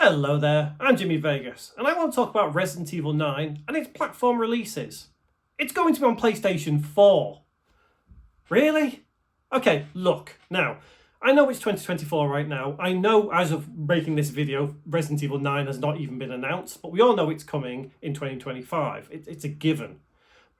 Hello there, I'm Jimmy Vegas, and I want to talk about Resident Evil 9 and its platform releases. It's going to be on PlayStation 4. Really? Okay, look, now, I know it's 2024 right now. I know as of making this video, Resident Evil 9 has not even been announced, but we all know it's coming in 2025. It's a given.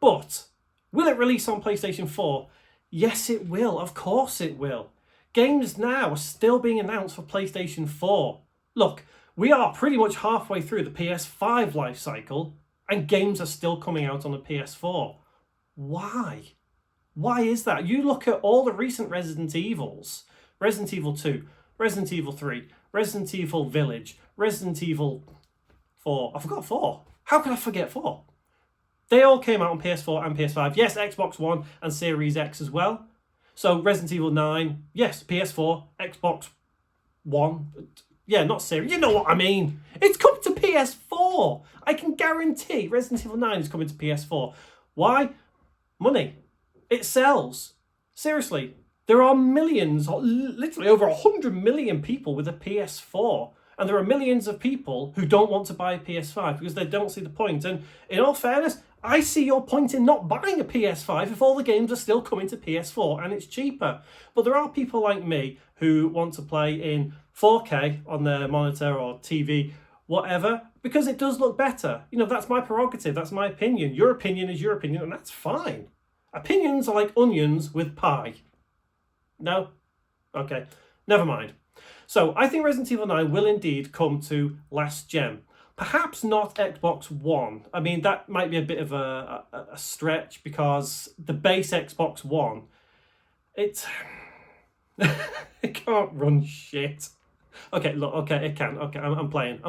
But, will it release on PlayStation 4? Yes, it will. Of course it will. Games now are still being announced for PlayStation 4. Look, we are pretty much halfway through the PS5 life cycle, and games are still coming out on the PS4. Why? Why is that? You look at all the recent Resident Evils. Resident Evil 2, Resident Evil 3, Resident Evil Village, Resident Evil 4. I forgot 4. How can I forget 4? They all came out on PS4 and PS5. Yes, Xbox One and Series X as well. So Resident Evil 9, yes, PS4, Xbox One. Yeah, not Series. You know what I mean. It's coming to PS4. I can guarantee Resident Evil 9 is coming to PS4. Why? Money. It sells. Seriously. There are millions, literally over 100 million people with a PS4. And there are millions of people who don't want to buy a PS5 because they don't see the point. And in all fairness, I see your point in not buying a PS5 if all the games are still coming to PS4 and it's cheaper. But there are people like me who want to play in 4K on their monitor or TV, whatever, because it does look better. You know, that's my prerogative, that's my opinion. Your opinion is your opinion, and that's fine. Opinions are like onions with pie. No? Okay, never mind. So I think Resident Evil 9 will indeed come to last gen. Perhaps not Xbox One. I mean, that might be a bit of a stretch because the base Xbox One, it can't run shit. Okay, look, okay, it can. Okay, I'm playing.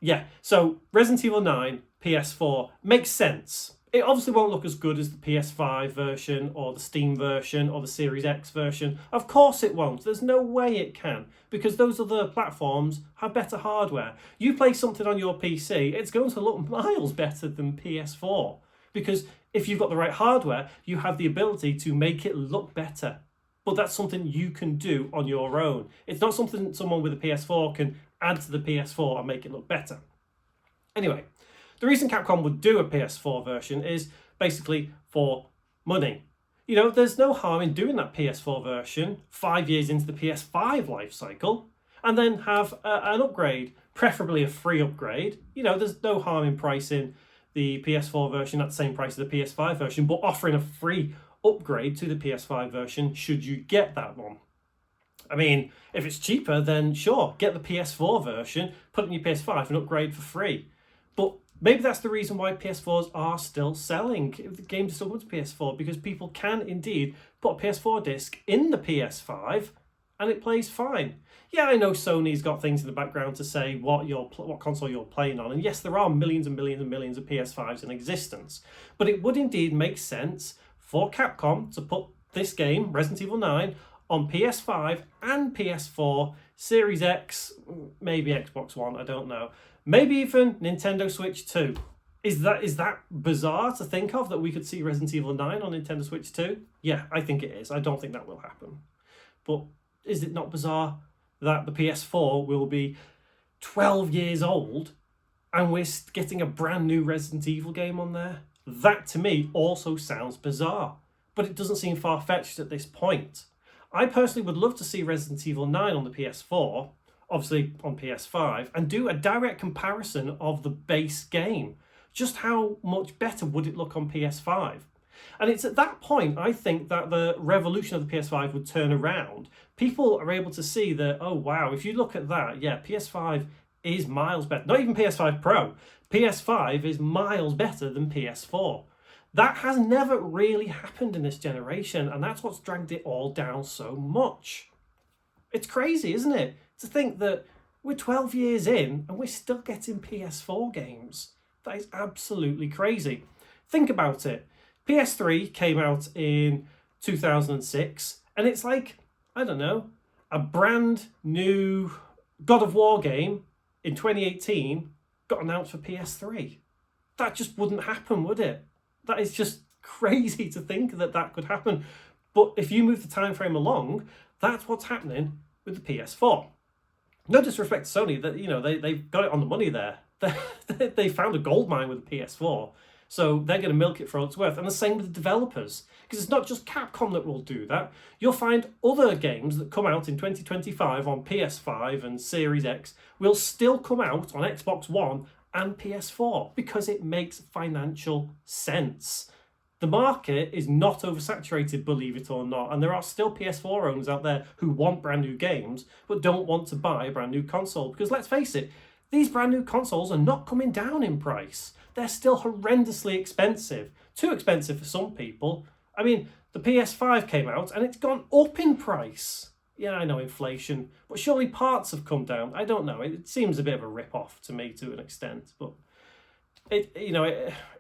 Yeah, so Resident Evil 9, PS4, makes sense. It obviously won't look as good as the PS5 version or the Steam version or the Series X version. Of course it won't. There's no way it can because those other platforms have better hardware. You play something on your PC, it's going to look miles better than PS4 because if you've got the right hardware, you have the ability to make it look better. But that's something you can do on your own. It's not something someone with a PS4 can add to the PS4 and make it look better. Anyway, the reason Capcom would do a PS4 version is basically for money. You know, there's no harm in doing that PS4 version 5 years into the PS5 life cycle and then have an upgrade, preferably a free upgrade. You know, there's no harm in pricing the PS4 version at the same price as the PS5 version, but offering a free upgrade to the PS5 version should you get that one. I mean, if it's cheaper, then sure, get the PS4 version, put it in your PS5 and upgrade for free. But maybe that's the reason why PS4s are still selling. The games are still going to PS4 because people can indeed put a PS4 disc in the PS5 and it plays fine. Yeah, I know Sony's got things in the background to say what console you're playing on. And yes, there are millions and millions and millions of PS5s in existence. But it would indeed make sense for Capcom to put this game, Resident Evil 9, on PS5 and PS4, Series X, maybe Xbox One, I don't know. Maybe even Nintendo Switch 2. Is that bizarre to think of, that we could see Resident Evil 9 on Nintendo Switch 2? Yeah, I think it is. I don't think that will happen. But is it not bizarre that the PS4 will be 12 years old and we're getting a brand new Resident Evil game on there? That to me also sounds bizarre, but it doesn't seem far-fetched at this point. I personally would love to see Resident Evil 9 on the PS4, obviously on PS5, and do a direct comparison of the base game. Just how much better would it look on PS5? And it's at that point, I think, that the revolution of the PS5 would turn around. People are able to see that, oh wow, if you look at that, yeah, PS5 is miles better. Not even PS5 Pro. PS5 is miles better than PS4. That has never really happened in this generation, and that's what's dragged it all down so much. It's crazy, isn't it? To think that we're 12 years in and we're still getting PS4 games. That is absolutely crazy. Think about it. PS3 came out in 2006, and it's like, I don't know, a brand new God of War game in 2018 got announced for PS3. That just wouldn't happen, would it? That is just crazy to think that that could happen. But if you move the time frame along, that's what's happening with the PS4. No disrespect to Sony, that they've got it on the money there. They found a gold mine with the PS4, so they're going to milk it for all it's worth. And the same with the developers, because it's not just Capcom that will do that. You'll find other games that come out in 2025 on PS5 and Series X will still come out on Xbox One and PS4 because it makes financial sense. The market is not oversaturated, believe it or not, and there are still PS4 owners out there who want brand new games but don't want to buy a brand new console, because let's face it, these brand new consoles are not coming down in price. They're still horrendously expensive. Too expensive for some people. I mean, the PS5 came out and it's gone up in price. Yeah, I know, inflation, but surely parts have come down. I don't know. It seems a bit of a rip-off to me to an extent, but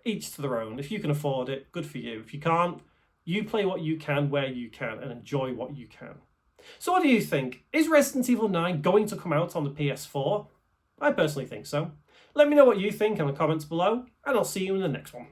each to their own. If you can afford it, good for you. If you can't, you play what you can, where you can, and enjoy what you can. So what do you think? Is Resident Evil 9 going to come out on the PS4? I personally think so. Let me know what you think in the comments below, and I'll see you in the next one.